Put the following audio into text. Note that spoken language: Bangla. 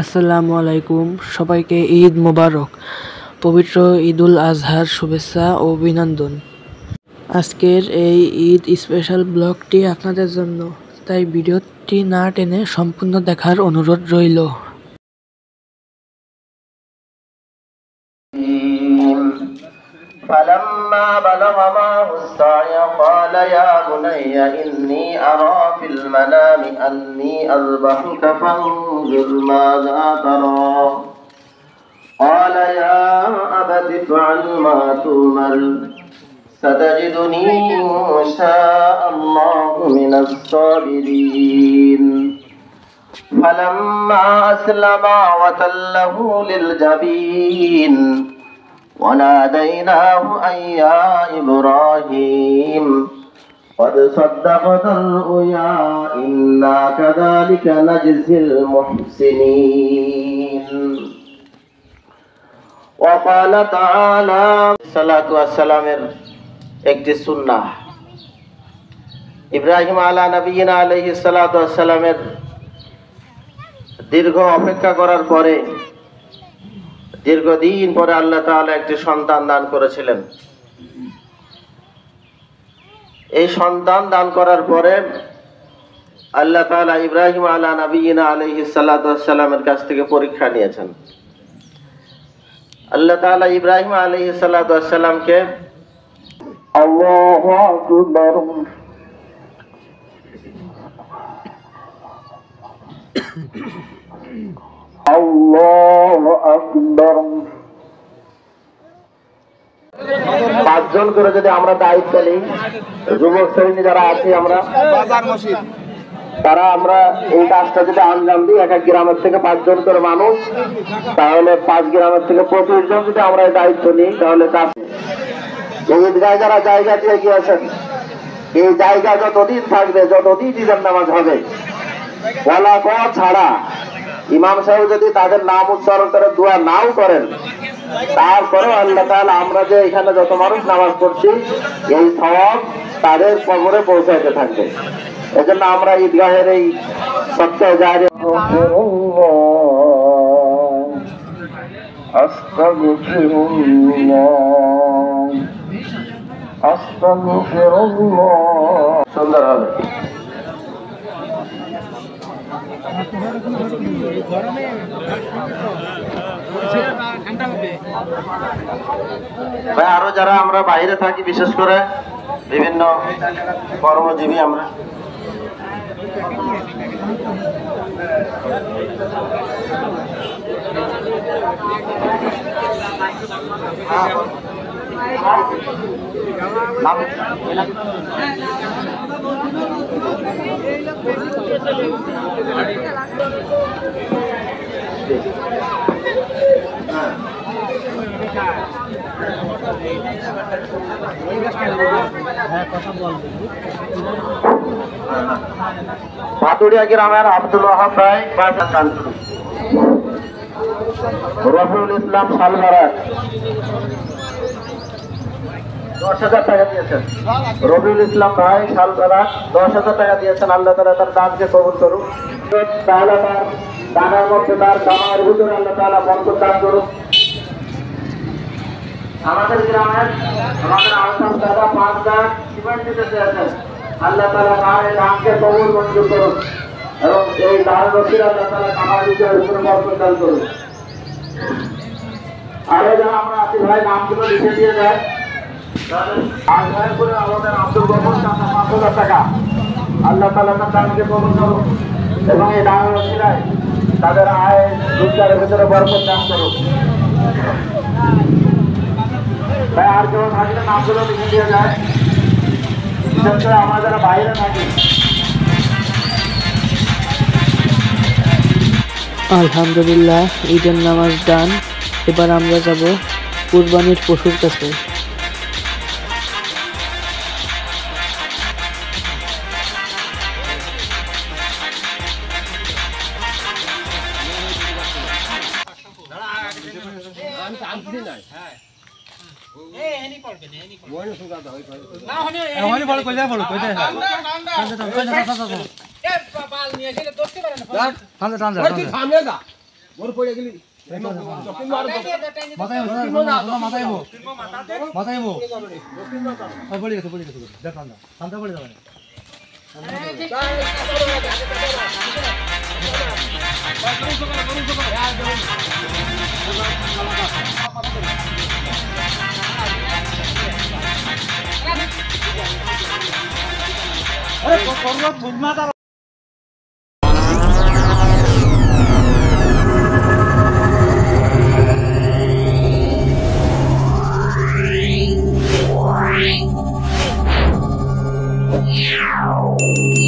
আসসালামু আলাইকুম, সবাইকে ঈদ মোবারক। পবিত্র ঈদুল আজহার শুভেচ্ছা ও অভিনন্দন। আজকের এই ঈদ স্পেশাল ব্লগটি আপনাদের জন্য, তাই ভিডিওটি না টেনে সম্পূর্ণ দেখার অনুরোধ রইল। فلما بلغ معه السعي قال يا بني إني أرى في المنام أني أذبحك فانظر ماذا ترى قال يا أبت افعل ما تؤمر ستجدني إن شاء الله من الصابرين فلما أسلما وتله للجبين وناديناه أن يا إبراهيم قد صدقت الرؤيا إنا كذلك نجزي المحسنين وقال تعالى الصلاة والسلام একটি সুন্নাহ ইব্রাহিম আলা নবিয়িনা আলাইহিস সালাতু ওয়াস সালামের দীর্ঘ অপেক্ষা করার পরে দীর্ঘদিন পরে আল্লাহ তাআলা একটি সন্তান দান করেছিলেন। এই সন্তান দান করার পরে আল্লাহ তাআলা ইব্রাহিম আলা নবিয়িনা আলাইহিস সালাতু ওয়াস সালামের কাছ থেকে পরীক্ষা নিয়েছেন। আল্লাহ তাআলা ইব্রাহিম আলাইহিস সালাতু ওয়াস সালামকে আল্লাহু আকবার আল্লাহু আকবার পাঁচজন করে যদি আমরা দায়িত্ব নিই, যুবক শ্রেণী যারা আছি আমরা তারা আমরা এই কাজটা যদি আঞ্জাম দিই, এক এক গ্রামের থেকে 5 জন করে মানুষ, তাহলে 5 গ্রামের থেকে 25 জন যদি আমরা এই দায়িত্ব নিই, তাহলে ঈদগায় যারা জায়গা দিয়ে গিয়েছেন, এই জায়গা যতদিন থাকবে, যতদিন ঈদের নামাজ হবে, বলা কথা ছাড়া ইমাম সাহেব যদি তাদের নাম উচ্চারণ করে দোয়া নাও করেন, তারপরেও আল্লাহ তাআলা আমরা যে এখানে যত মানুষ নামাজ পড়ছি, এই সওয়াব তাদের কবরে পৌঁছাইতে থাকবে। এজন্য আমরা ঈদগাহের এই সপ্তাহে জারি সুন্দর হবে। ভাই আরো যারা আমরা বাইরে থাকি, বিশেষ করে বিভিন্ন কর্মজীবী আমরা, ভাতুড়িয়া গ্রামের আব্দুল ওয়াহাব ভাই, রফিউল ইসলাম সালমারাত 10,000 টাকা দিয়েছেন। রবিউল ইসলাম ভাই সালমারাত 10,000 টাকা দিয়েছেন। আল্লাহ তাআলা তার দানকে কবুল করুন। তাআলা তার দানের মধ্যে, তার কামার ভিতরে আল্লাহ তাআলা বরকত দান করুন। আমাদের গ্রামের আমাদের আওতার দাদা 5 লাখ সিমেন্ট দিতে চেয়েছেন। আল্লাহ তাআলা তার এই দানকে কবুল মঞ্জুর করুন এবং এই দানের রসিদ আল্লাহ তাআলা কামার ভিতরে বরকত দান করুন। আরো যারা আমরা আছি ভাই, নামগুলো লিখে দিয়ে যায়। আমাদের আব্দুল গফর 5,000 টাকা, আল্লাহ তাআলা তার দানকে কবুল করুন এবং এই দানের রসিদায় তাদের আয় রোজগারের ভিতরে বরকত দান করুন। ভাই আর কেউ থাকলে নামগুলো লিখে দিয়ে যায়, বিশেষ করে আমরা যারা বাইরে থাকি। আলহামদুলিল্লাহ, ঈদের নামাজ দান। এবার আমরা যাব কুরবানির পশুর কাছে। Yeah.